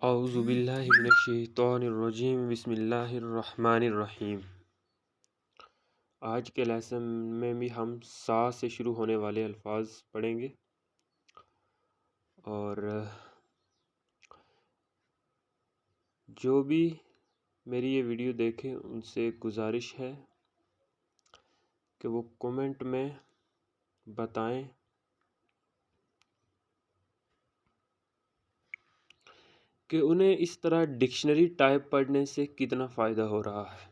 اعوذ باللہ من الشیطان الرجیم بسم اللہ الرحمن الرحیم۔ آج کے لیسن میں بھی ہم سا سے شروع ہونے والے الفاظ پڑھیں گے، اور جو بھی میری یہ ویڈیو دیکھیں ان سے گزارش ہے کہ وہ کومنٹ میں بتائیں کہ انہیں اس طرح ڈکشنری ٹائپ پڑھنے سے کتنا فائدہ ہو رہا ہے۔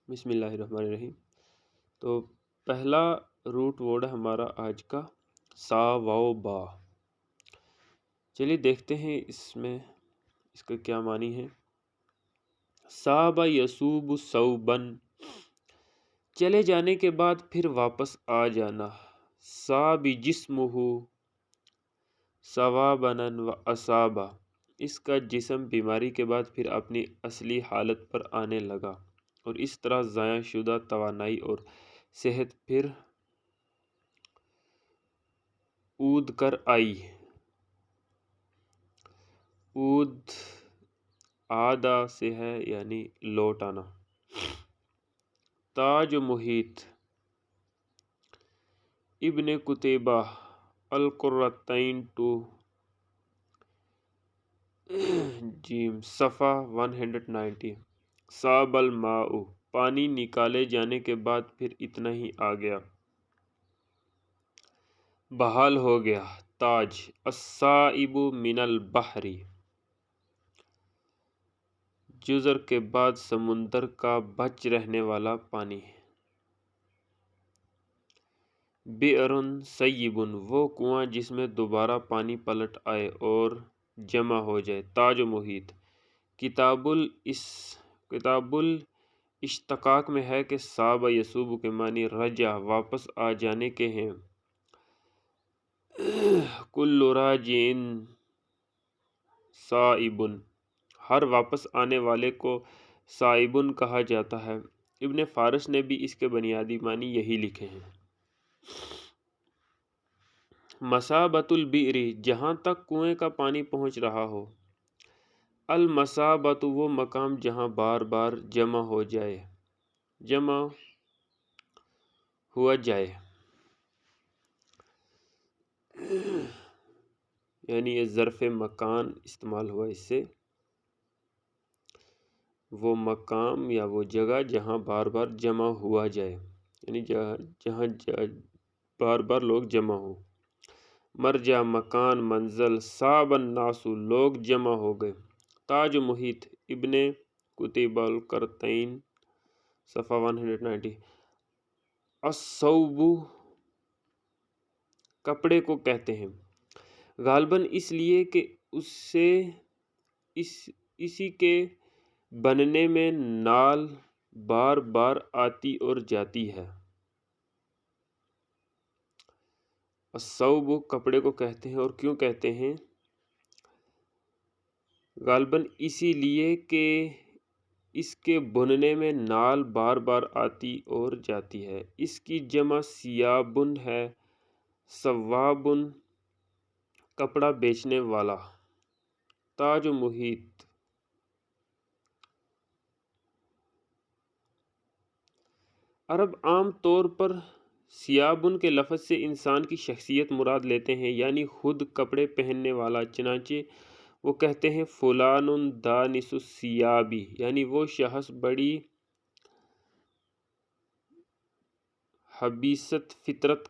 بسم اللہ الرحمن الرحیم۔ تو پہلا روٹ ورڈ ہے ہمارا آج کا سا واو با۔ چلیے دیکھتے ہیں اس کا کیا معنی ہے۔ صاب یصوب صوبن، چلے جانے کے بعد پھر واپس آ جانا۔ صاب جسمہ صوابنا و اصابا، اس کا جسم بیماری کے بعد پھر اپنی اصلی حالت پر آنے لگا، اور اس طرح ضائع شدہ توانائی اور صحت پھر اود کر آئی۔ اود آدھا سے ہے یعنی لوٹ آنا۔ تاج و محیط، ابن قتیبہ القرۃین 2 جیم صفحہ 190۔ صاب الماء، پانی نکالے جانے کے بعد پھر اتنا ہی آ گیا، بحال ہو گیا۔ تاج الصائب من البحر، جزر کے بعد سمندر کا بچ رہنے والا پانی۔ بئر صیب، وہ کنواں جس میں دوبارہ پانی پلٹ آئے اور جمع ہو جائے۔ تاج و محیط، کتاب الاشتقاق میں ہے کہ صاب یصوب کے معنی رجع، واپس آ جانے کے ہیں۔ کل راجع صائب، ہر واپس آنے والے کو صائب کہا جاتا ہے۔ ابن فارس نے بھی اس کے بنیادی معنی یہی لکھے ہیں۔ مصابۃ البئر، جہاں تک کنویں کا پانی پہنچ رہا ہو۔ المصابۃ، وہ مقام جہاں بار بار جمع ہوا جائے، یعنی یہ ظرف مکان استعمال ہوا اس سے، وہ مقام یا وہ جگہ جہاں بار بار جمع ہوا جائے، یعنی جہاں بار بار لوگ جمع ہوں۔ مرجع، مکان، منزل۔ صاب الناس، لوگ جمع ہو گئے۔ تاج و محیط، ابن قتیبہ القرۃین صفحہ 190۔ الثوب، کپڑے کو کہتے ہیں، غالباً اس لیے کہ اسی کے بننے میں نال بار بار آتی اور جاتی ہے۔ الثوب، کپڑے کو کہتے ہیں، اور کیوں کہتے ہیں؟ غالباً اسی لیے کہ اس کے بننے میں نال بار بار آتی اور جاتی ہے۔ اس کی جمع ثیابن ہے۔ ثوابن، کپڑا بیچنے والا۔ تاج و محیط، عرب عام طور پر ثیابن کے لفظ سے انسان کی شخصیت مراد لیتے ہیں، یعنی خود کپڑے پہننے والا۔ چنانچہ وہ کہتے ہیں فلان دانس الثیاب، یعنی وہ شخص بڑی خبیث فطرت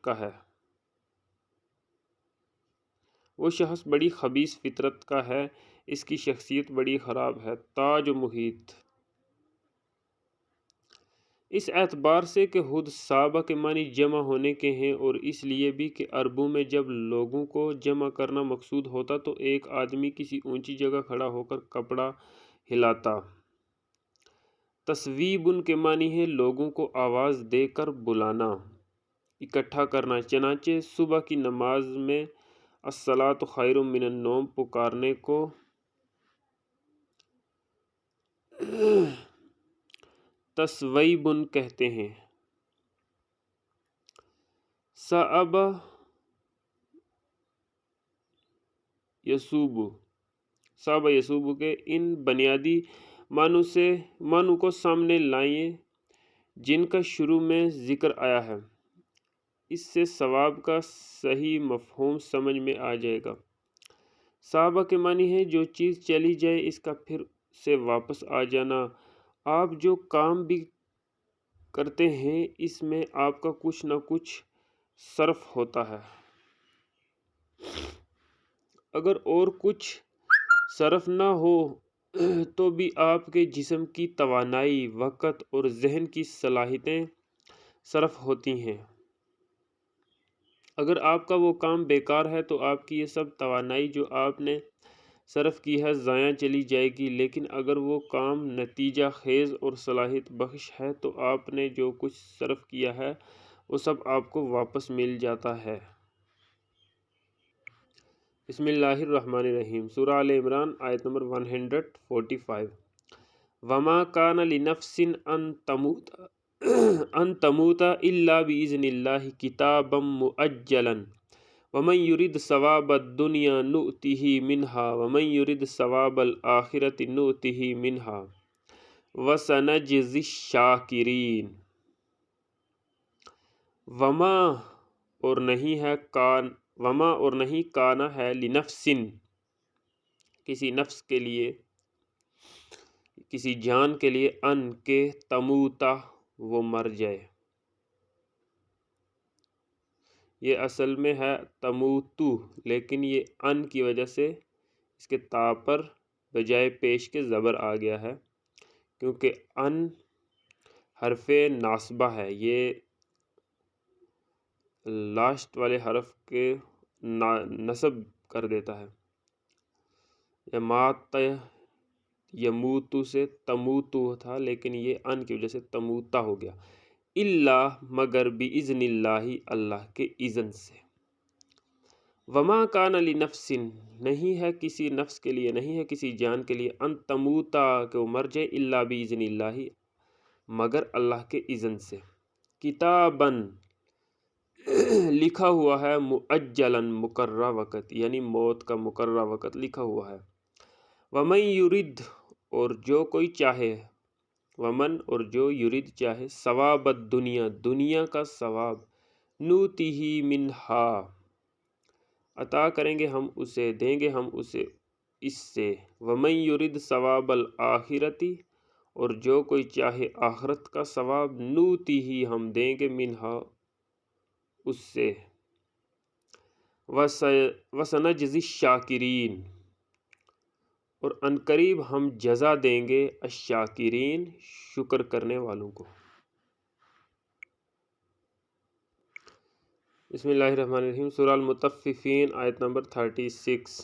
کا ہے، اس کی شخصیت بڑی خراب ہے۔ تاج و محیط، اس اعتبار سے کہ خود صابہ کے معنی جمع ہونے کے ہیں، اور اس لیے بھی کہ عربوں میں جب لوگوں کو جمع کرنا مقصود ہوتا تو ایک آدمی کسی اونچی جگہ کھڑا ہو کر کپڑا ہلاتا۔ تصویب کے معنی ہے لوگوں کو آواز دے کر بلانا، اکٹھا کرنا۔ چنانچہ صبح کی نماز میں الصلاۃ خیر من النوم پکارنے کو تصویب کہتے ہیں۔ صعب یسوب صاب یسوب کے ان بنیادی معنوں کو سامنے لائیں جن کا شروع میں ذکر آیا ہے۔ اس سے ثواب کا صحیح مفہوم سمجھ میں آ جائے گا۔ صحابہ کے معنی ہے جو چیز چلی جائے اس کا پھر سے واپس آ جانا۔ آپ جو کام بھی کرتے ہیں اس میں آپ کا کچھ نہ کچھ صرف ہوتا ہے۔ اگر اور کچھ صرف نہ ہو تو بھی آپ کے جسم کی توانائی، وقت اور ذہن کی صلاحیتیں صرف ہوتی ہیں۔ اگر آپ کا وہ کام بیکار ہے تو آپ کی یہ سب توانائی جو آپ نے صرف کی ہے ضائع چلی جائے گی، لیکن اگر وہ کام نتیجہ خیز اور صلاحیت بخش ہے تو آپ نے جو کچھ صرف کیا ہے وہ سب آپ کو واپس مل جاتا ہے۔ بسم اللہ الرحمن الرحیم۔ سورہ آل عمران آیت نمبر 145۔ وَمَا كَانَ لِنَفْسٍ أَن تَمُوتَ إِلَّا بِإِذْنِ اللَّهِ كِتَابًا مُؤَجَّلًا وَمَن يُرِدْ ثَوَابَ الدُّنْيَا نُؤْتِهِ مِنْهَا وَمَن يُرِدْ ثَوَابَ الْآخِرَةِ نُؤْتِهِ مِنْهَا وَسَنَجْزِي الشَّاكِرِينَ۔ وما اور نہیں کانا ہے لنفسن کسی نفس کے لیے، کسی جان کے لیے، ان کے تموتا وہ مر جائے۔ یہ اصل میں ہے تموتو، لیکن یہ ان کی وجہ سے اس کے تا پر بجائے پیش کے زبر آ گیا ہے، کیونکہ ان حرف ناصبہ ہے، یہ لاسٹ والے حرف کے نصب کر دیتا ہے۔ یمات یموتو سے تموتو تھا، لیکن یہ ان کی وجہ سے تموتا ہو گیا۔ اللہ مگر بِإِذْنِ اللہ اللہ کے اذن سے۔ وما کان لنفس نہیں ہے کسی نفس کے لیے، نہیں ہے کسی جان کے لیے، ان تموتا کہ وہ مر جائے، الا بِإِذْنِ اللہ مگر اللہ کے اذن سے۔ کتاباً لکھا ہوا ہے، مؤجلاً مقررہ وقت، یعنی موت کا مقررہ وقت لکھا ہوا ہے۔ ومن یرید اور جو کوئی چاہے، ومن اور جو یرید چاہے، ثواب الدنیا دنیا کا ثواب، نوتیہ منہا عطا کریں گے ہم اسے، دیں گے ہم اسے اس سے۔ ومن یرید ثواب الآخرتی اور جو کوئی چاہے آخرت کا ثواب، نوتیہ ہم دیں گے منہا اس سے۔ وسنجزی الشاکرین اور عنقریب ہم جزا دیں گے الشاکرین شکر کرنے والوں کو۔ بسم اللہ الرحمن الرحیم۔ سورہ المطففین آیت نمبر 36۔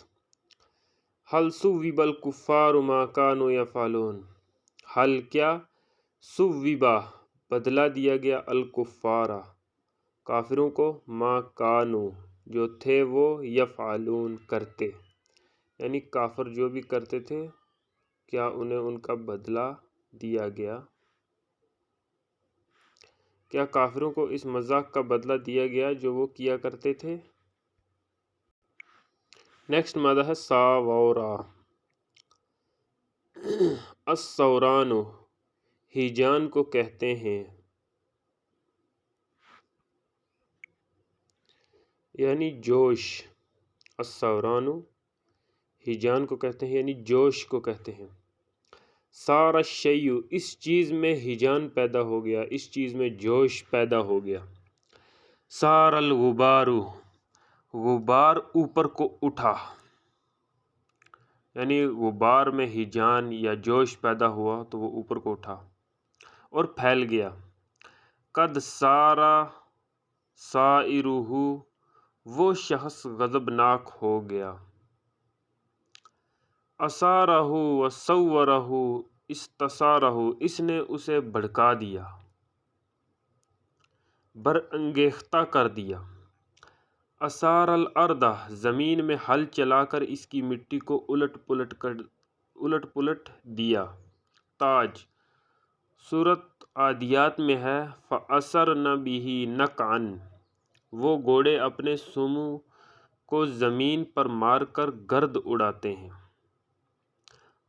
حل ثوب الکفار ما کانوا یفعلون، حل کیا ثوبا بدلہ دیا گیا الکفارا کافروں کو، ما کانوا جو تھے وہ، یفعلون کرتے، یعنی کافر جو بھی کرتے تھے کیا انہیں ان کا بدلہ دیا گیا؟ کیا کافروں کو اس مذاق کا بدلہ دیا گیا جو وہ کیا کرتے تھے؟ نیکسٹ مادہ ہے ساورا۔ السوران ہیجان کو کہتے ہیں، یعنی جوش۔ السوران ہیجان کو کہتے ہیں، یعنی جوش کو کہتے ہیں۔ سار الشیء اس چیز میں ہیجان پیدا ہو گیا، اس چیز میں جوش پیدا ہو گیا۔ سار الغبار غبار اوپر کو اٹھا، یعنی غبار میں ہیجان یا جوش پیدا ہوا تو وہ اوپر کو اٹھا اور پھیل گیا۔ قد سارا سائرہ وہ شخص غضبناک ہو گیا۔ اثارہ وصورہ استثارہ اس نے اسے بھڑکا دیا، برانگیختہ کر دیا۔ اثار الارض زمین میں ہل چلا کر اس کی مٹی کو الٹ پلٹ دیا۔ تاج سورۃ عادیات میں ہے، فَأَثَرْنَ بِهِ نَقْعًا وہ گھوڑے اپنے سمو کو زمین پر مار کر گرد اڑاتے ہیں،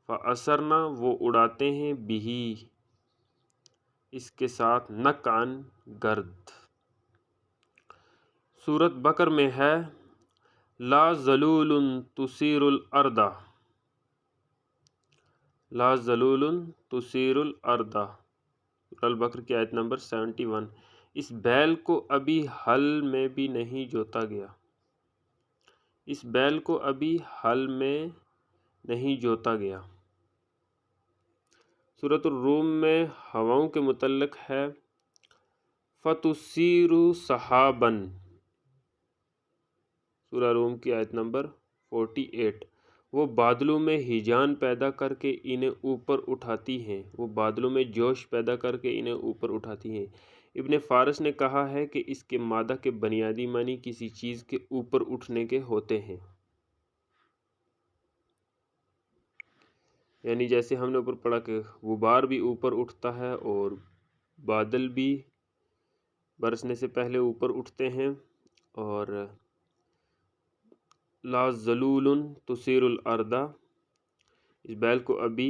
فَأَثَرْنَا وہ اڑاتے ہیں بِہِ اس کے ساتھ نقعاً گرد۔ سورۃ بقر میں ہے لا ذلول تثیر الارض، لا ذلول تثیر الارض، سورۃ البقر کی آیت نمبر 71۔ اس بیل کو ابھی ہل میں بھی نہیں جوتا گیا، اس بیل کو ابھی ہل میں نہیں جوتا گیا۔ سورۃ الروم میں ہواؤں کے متعلق ہے فَتُثِيرُ سَحَابًا، سورہ روم کی آیت نمبر 48۔ وہ بادلوں میں ہیجان پیدا کر کے انہیں اوپر اٹھاتی ہیں، وہ بادلوں میں جوش پیدا کر کے انہیں اوپر اٹھاتی ہیں۔ ابن فارس نے کہا ہے کہ اس کے مادہ کے بنیادی معنی کسی چیز کے اوپر اٹھنے کے ہوتے ہیں، یعنی جیسے ہم نے اوپر پڑھا کہ غبار بھی اوپر اٹھتا ہے اور بادل بھی برسنے سے پہلے اوپر اٹھتے ہیں، اور لا ذلول تثیر الارض، اس بیل کو ابھی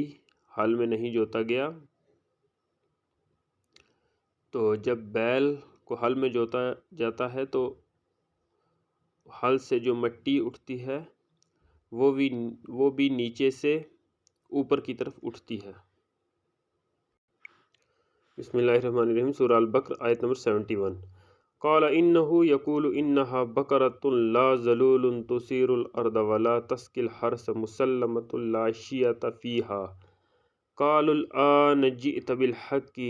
حل میں نہیں جوتا گیا۔ تو جب بیل کو حل میں جوتا جاتا ہے تو حل سے جو مٹی اٹھتی ہے وہ بھی نیچے سے اوپر کی طرف اٹھتی ہے۔ بسم اللہ الرحمن الرحیم، سورہ البقر آیت نمبر 71۔ قال انه يقول انها بقرة لا ذلول تثير الارض ولا تسقي الحرث مسلمة لا شية فيها قالوا الآن جئت بالحق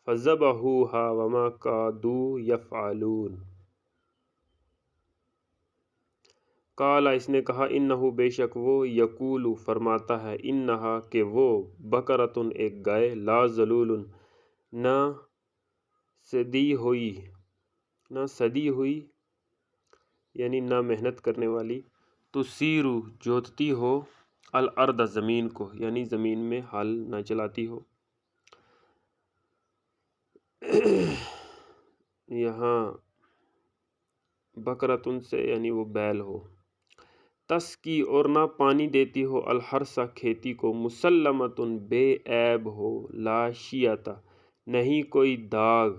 فذبحوها وما كادوا يفعلون۔ قال اس نے کہا انه بے شک وہ یقول فرماتا ہے انها کہ وہ بقرۃ ایک گائے لا ذلول نہ سدی ہوئی یعنی نہ محنت کرنے والی، تثیرو جوتتی ہو، الارض زمین کو یعنی زمین میں ہل نہ چلاتی ہو۔ یہاں بقرۃ سے یعنی وہ بیل ہو، تسکی اور نہ پانی دیتی ہو، الحرث کھیتی کو، مسلمۃ بے عیب ہو، لا شیۃ نہیں کوئی داغ،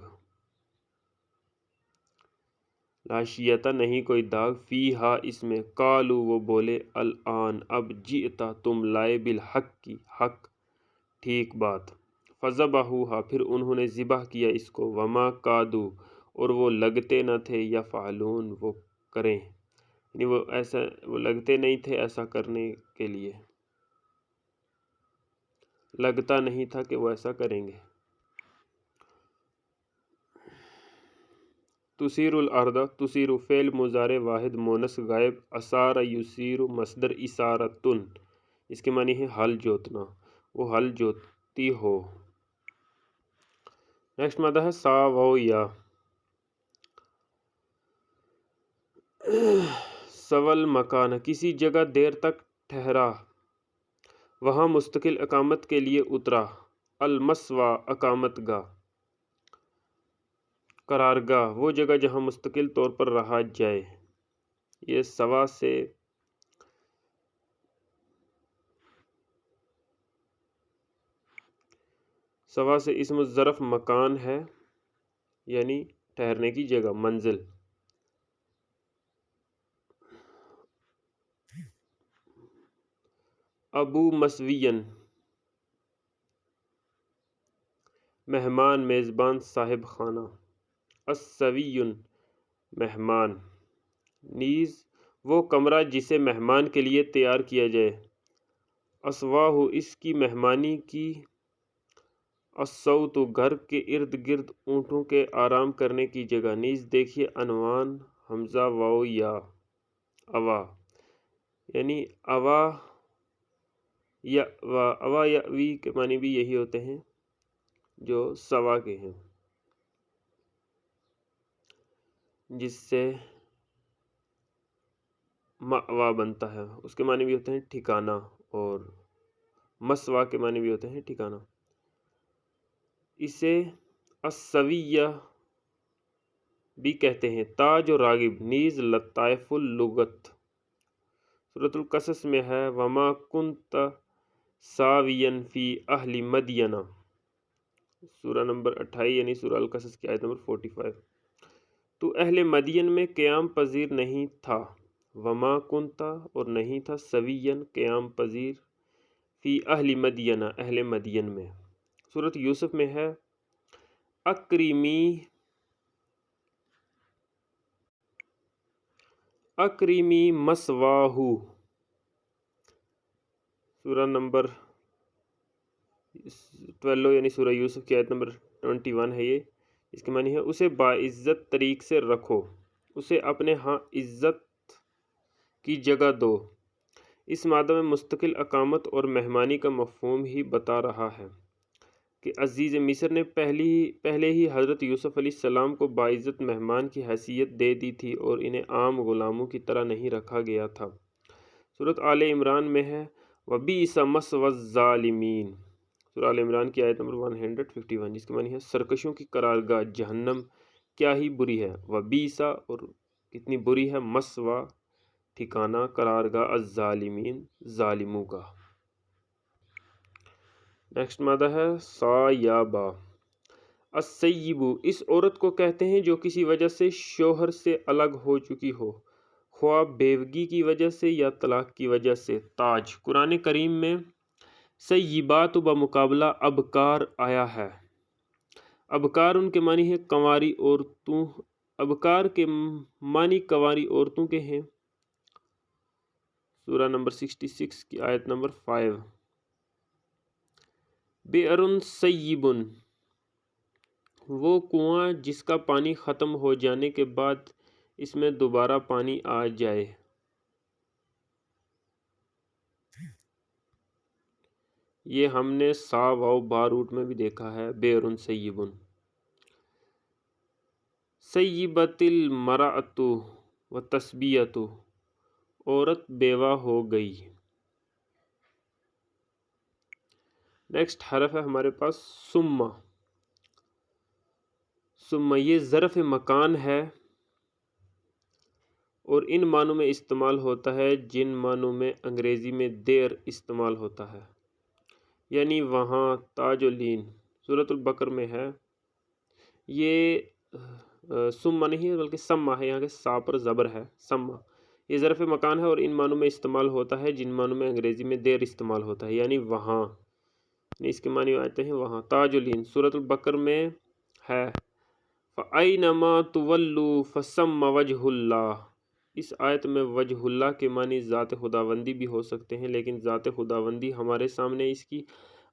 لا شیۃ نہیں کوئی داغ، فیہا اس میں، قالوا وہ بولے، الآن اب، جئتا تم لائے، بالحق کی حق ٹھیک بات، فذبحوها پھر انہوں نے ذبح کیا اس کو، وما کادوا اور وہ لگتے نہ تھے، یفعلون وہ کریں، یعنی وہ لگتے نہیں تھے ایسا کرنے کے لیے، لگتا نہیں تھا کہ وہ ایسا کریں گے۔ تثیر الارض، تثیر فعل مضارع واحد مونث غائب، اثار یثیر مصدر اثارۃ، اس کے معنی ہے ہل جوتنا، وہ ہل جوتتی ہو۔ نیکسٹ مادہ ہے سا واو یا، سول مکان کسی جگہ دیر تک ٹھہرا، وہاں مستقل اقامت کے لیے اترا، المسوا اقامت گاہ، قرارگاہ وہ جگہ جہاں مستقل طور پر رہا جائے۔ یہ سوا سے اسم الظرف مکان ہے، یعنی ٹھہرنے کی جگہ، منزل۔ ابو مسوین مہمان، میزبان، صاحب خانہ، السوی مہمان، نیز وہ کمرہ جسے مہمان کے لیے تیار کیا جائے، اسواہ اس کی مہمانی کی، الصوت گھر کے ارد گرد اونٹوں کے آرام کرنے کی جگہ، نیز دیکھیے عنوان حمزہ واو یا، اوا یعنی اوا وی کے معنی بھی یہی ہوتے ہیں جو سوا کے ہیں، جس سے مأوا بنتا ہے، اس کے معنی بھی ہوتے ہیں ٹھکانہ، اور مسوا کے معنی بھی ہوتے ہیں ٹھکانہ۔ اسے السویہ بھی کہتے ہیں، تاج و راغب، نیز لطائف اللغت سورۃ القصص میں ہے وما کنت ساوین فی اہل مدینہ، سورہ نمبر 28 یعنی سورہ القصص کی آیت نمبر 45۔ تو اہل مدین میں قیام پذیر نہیں تھا، وما کنتا اور نہیں تھا، سوین قیام پذیر، فی اہل مدینہ اہل مدین میں۔ سورۃ یوسف میں ہے اکریمی مسواہو، سورہ نمبر 12 یعنی سورہ یوسف کی آیت نمبر 21 ہے یہ، اس کے معنی ہے اسے باعزت طریق سے رکھو، اسے اپنے ہاں عزت کی جگہ دو۔ اس مادہ میں مستقل اقامت اور مہمانی کا مفہوم ہی بتا رہا ہے کہ عزیز مصر نے پہلے ہی حضرت یوسف علیہ السلام کو باعزت مہمان کی حیثیت دے دی تھی اور انہیں عام غلاموں کی طرح نہیں رکھا گیا تھا۔ سورۃ آل عمران میں ہے وَبِئْسَ مَثْوَى الظَّالِمِينَ، سورہ آل عمران کی آیت نمبر 151، جس کے معنی ہے سرکشوں کی قرارگاہ جہنم کیا ہی بری ہے، وَبِئْسَ اور کتنی بری ہے، مَثْوَى ٹھکانہ، قرارگاہ، الظالمین ظالموں کا۔ نیکسٹ مادہ ہے سا یا با۔ السیبو اس عورت کو کہتے ہیں جو کسی وجہ سے شوہر سے الگ ہو چکی ہو، خواہ بیوگی کی وجہ سے یا طلاق کی وجہ سے۔ تاج قرآن کریم میں سیبات بمقابلہ ابکار آیا ہے۔ ابکار ان کے معنی ہے کنواری عورتوں، ابکار کے معنی کنواری عورتوں کے ہیں، سورہ نمبر 66 کی آیت نمبر 5۔ بئر سیب وہ کنواں جس کا پانی ختم ہو جانے کے بعد اس میں دوبارہ پانی آ جائے۔ یہ ہم نے سا واو با روٹ میں بھی دیکھا ہے، بئر سیب۔ سیبت المرأۃ وتسبیۃ عورت بیوہ ہو گئی۔ نیکسٹ حرف ہے ہمارے پاس ثم۔ ثم یہ ظرف مکان ہے اور ان معنوں میں استعمال ہوتا ہے جن معنوں میں انگریزی میں دیر استعمال ہوتا ہے، یعنی وہاں، تاج و لین۔ سورۃ البقر میں ہے، یہ ثم نہیں ہے بلکہ سما ہے، یہاں کے سا پر زبر ہے، سما۔ یہ ظرف مکان ہے اور ان معنوں میں استعمال ہوتا ہے جن معنوں میں انگریزی میں دیر استعمال ہوتا ہے، یعنی وہاں، اس کے معنی آتے ہیں وہاں، تاج و لین۔ سورۃ البقر میں ہے فَأَيْنَمَا تُوَلُّوا فَثَمَّ وَجْهُ اللَّهِ۔ اس آیت میں وجہ اللہ کے معنی ذات خداوندی بھی ہو سکتے ہیں، لیکن ذات خداوندی ہمارے سامنے اس کی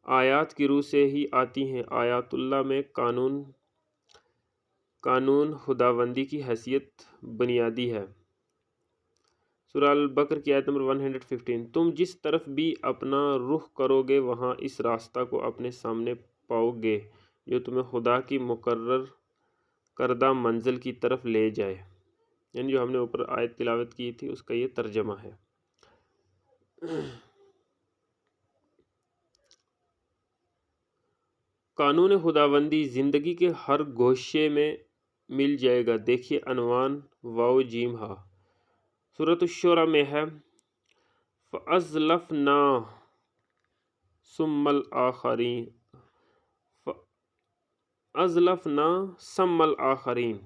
آیات کی روح سے ہی آتی ہیں۔ آیات اللہ میں قانون خداوندی کی حیثیت بنیادی ہے۔ سورہ البقر کی آیت نمبر 115۔ تم جس طرف بھی اپنا رخ کرو گے وہاں اس راستہ کو اپنے سامنے پاؤ گے جو تمہیں خدا کی مقرر کردہ منزل کی طرف لے جائے، یعنی جو ہم نے اوپر آیت تلاوت کی تھی اس کا یہ ترجمہ ہے۔ قانون خداوندی زندگی کے ہر گوشے میں مل جائے گا، دیکھیے عنوان واو جیم ہا۔ سورۃ الشورى میں ہے فَأَزْلَفْنَا ثُمَّ الْآخَرِينَ، فَأَزْلَفْنَا ثُمَّ الْآخَرِينَ۔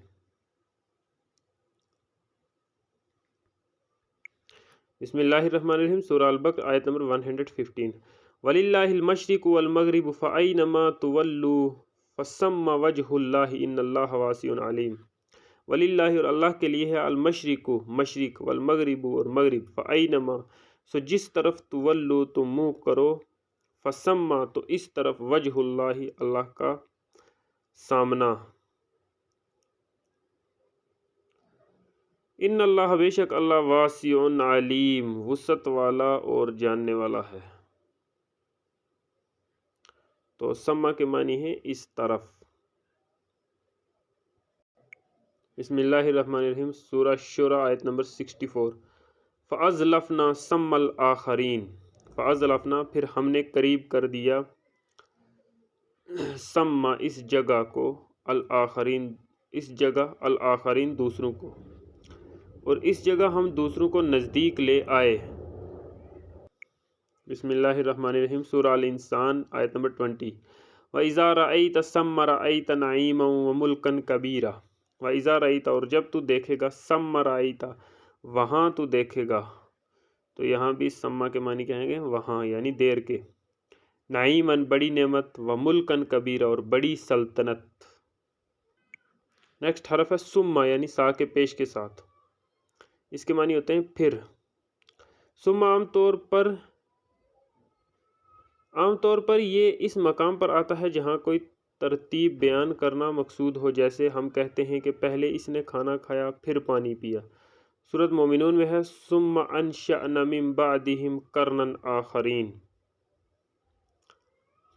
بسم اللہ الرحمن الرحیم، سورہ البقر آیت نمبر 115۔ وَلِلَّهِ الْمَشْرِقُ وَالْمَغْرِبُ فَأَيْنَمَا تُوَلُّوا فَثَمَّ وَجْهُ اللَّهِ إِنَّ اللَّهَ وَاسِعٌ عَلِيمٌ۔ وَلِلَّهِ اور اللہ کے لیے ہے، المشرق مشرق، والمغرب اور مغرب، فَأَيْنَمَا سو جس طرف، تولو تم منہ کرو، فَثَمَّ تو اس طرف، وجہ اللہ اللہ کا سامنا۔ ان اللہ بے شک اللہ واسع علیم وسعت والا اور جاننے والا ہے۔ تو سما کے معنی ہے اس طرف۔ بسم اللہ الرحمن الرحیم، سورہ شورى آیت نمبر 64۔ فَأَزْلَفْنَا ثَمَّ الْآخَرِينَ، فَأَزْلَفْنَا پھر ہم نے قریب کر دیا، ثَمَّ اس جگہ کو، الآخرین اس جگہ، الآخرین دوسروں کو، اور اس جگہ ہم دوسروں کو نزدیک لے آئے۔ بسم اللہ الرحمن الرحیم، سورہ الانسان آیت نمبر 20۔ وَإِذَا رَأَيْتَ ثَمَّ رَأَيْتَ نَعِيمًا وَمُلْكًا كَبِيرًا۔ وَإِذَا رَأَيْتَ، اور جب تو دیکھے گا، ثَمَّ رَأَيْتَ، وہاں تو دیکھے گا، تو یہاں بھی ثم کے معنی کہیں گے وہاں یعنی دیر کے، نعیمًا بڑی نعمت، وملکن کبیرہ اور بڑی سلطنت۔ نیکسٹ حرف ہے ثم یعنی سا کے پیش کے ساتھ، اس کے معنی ہوتے ہیں پھر۔ ثم عام طور پر یہ اس مقام پر آتا ہے جہاں کوئی ترتیب بیان کرنا مقصود ہو، جیسے ہم کہتے ہیں کہ پہلے اس نے کھانا کھایا پھر پانی پیا۔ سورۃ مومنون میں ہے ثم انشأنا من بعدہم قرنا آخرین،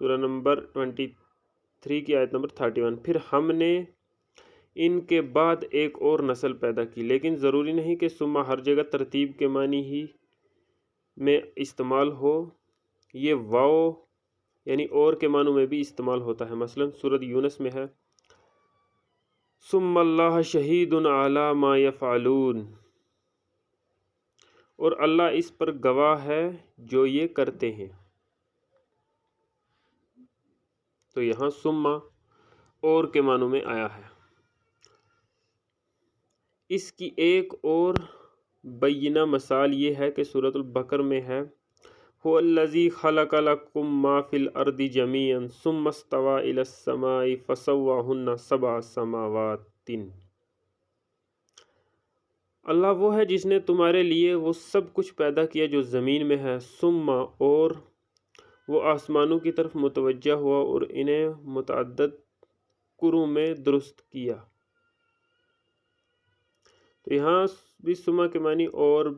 سورہ نمبر 23 کی آیت نمبر 31۔ پھر ہم نے ان کے بعد ایک اور نسل پیدا کی، لیکن ضروری نہیں کہ ثم ہر جگہ ترتیب کے معنی ہی میں استعمال ہو، یہ واو یعنی اور کے معنوں میں بھی استعمال ہوتا ہے۔ مثلا سورۃ یونس میں ہے ثم اللہ شہید علی ما یفعلون، اور اللہ اس پر گواہ ہے جو یہ کرتے ہیں۔ تو یہاں ثم اور کے معنوں میں آیا ہے۔ اس کی ایک اور بینہ مثال یہ ہے کہ سورۃ البقر میں ہے هو الذی خلق لکم ما فی الارض جمیعا ثم استوی الی السماء فسواہن 7 سماوات۔ اللہ وہ ہے جس نے تمہارے لیے وہ سب کچھ پیدا کیا جو زمین میں ہے، ثم اور وہ آسمانوں کی طرف متوجہ ہوا اور انہیں متعدد کروں میں درست کیا۔ تو یہاں بھی ثم کے معنی اور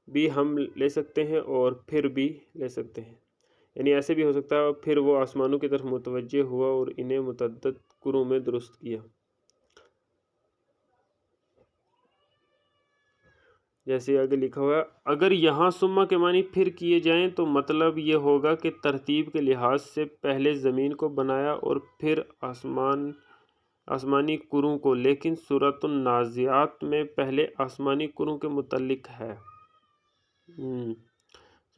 بھی ہم لے سکتے ہیں اور پھر بھی لے سکتے ہیں، یعنی ایسے بھی ہو سکتا ہے پھر وہ آسمانوں کی طرف متوجہ ہوا اور انہیں متعدد کروں میں درست کیا۔ جیسے آگے لکھا ہوا ہے اگر یہاں ثم کے معنی پھر کیے جائیں تو مطلب یہ ہوگا کہ ترتیب کے لحاظ سے پہلے زمین کو بنایا اور پھر آسمانی کروں کو، لیکن سورۃ النازعات میں پہلے آسمانی کروں کے متعلق ہے۔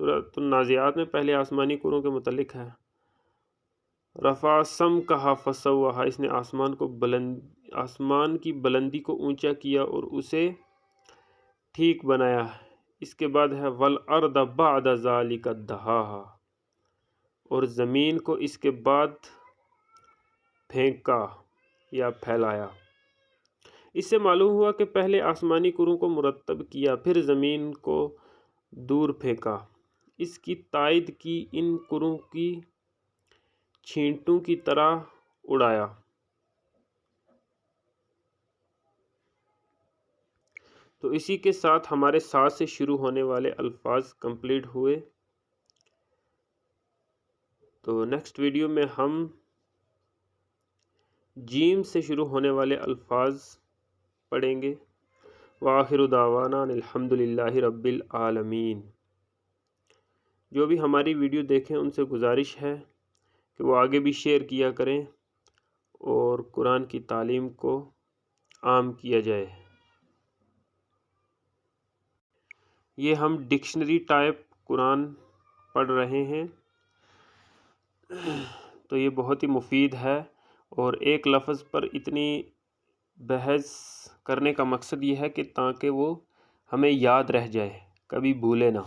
سورۃ النازعات میں پہلے آسمانی کروں کے متعلق ہے۔ رفع سمکہا فسواہا، اس نے آسمان کی بلندی کو اونچا کیا اور اسے ٹھیک بنایا۔ اس کے بعد ہے والارض بعد ذلک دہاہا، اور زمین کو اس کے بعد پھینکا یا پھیلایا۔ اس سے معلوم ہوا کہ پہلے آسمانی کروں کو مرتب کیا پھر زمین کو دور پھینکا، اس کی تائید کی ان کروں کی چھینٹوں کی طرح اڑایا۔ تو اسی کے ساتھ ہمارے ساتھ سے شروع ہونے والے الفاظ کمپلیٹ ہوئے۔ تو نیکسٹ ویڈیو میں ہم جیم سے شروع ہونے والے الفاظ پڑھیں گے۔ وآخر دعوانا الحمد للہ رب العالمین۔ جو بھی ہماری ویڈیو دیکھیں ان سے گزارش ہے کہ وہ آگے بھی شیئر کیا کریں اور قرآن کی تعلیم کو عام کیا جائے۔ یہ ہم ڈکشنری ٹائپ قرآن پڑھ رہے ہیں، تو یہ بہت ہی مفید ہے، اور ایک لفظ پر اتنی بحث کرنے کا مقصد یہ ہے کہ تاکہ وہ ہمیں یاد رہ جائے، کبھی بھولے نہ۔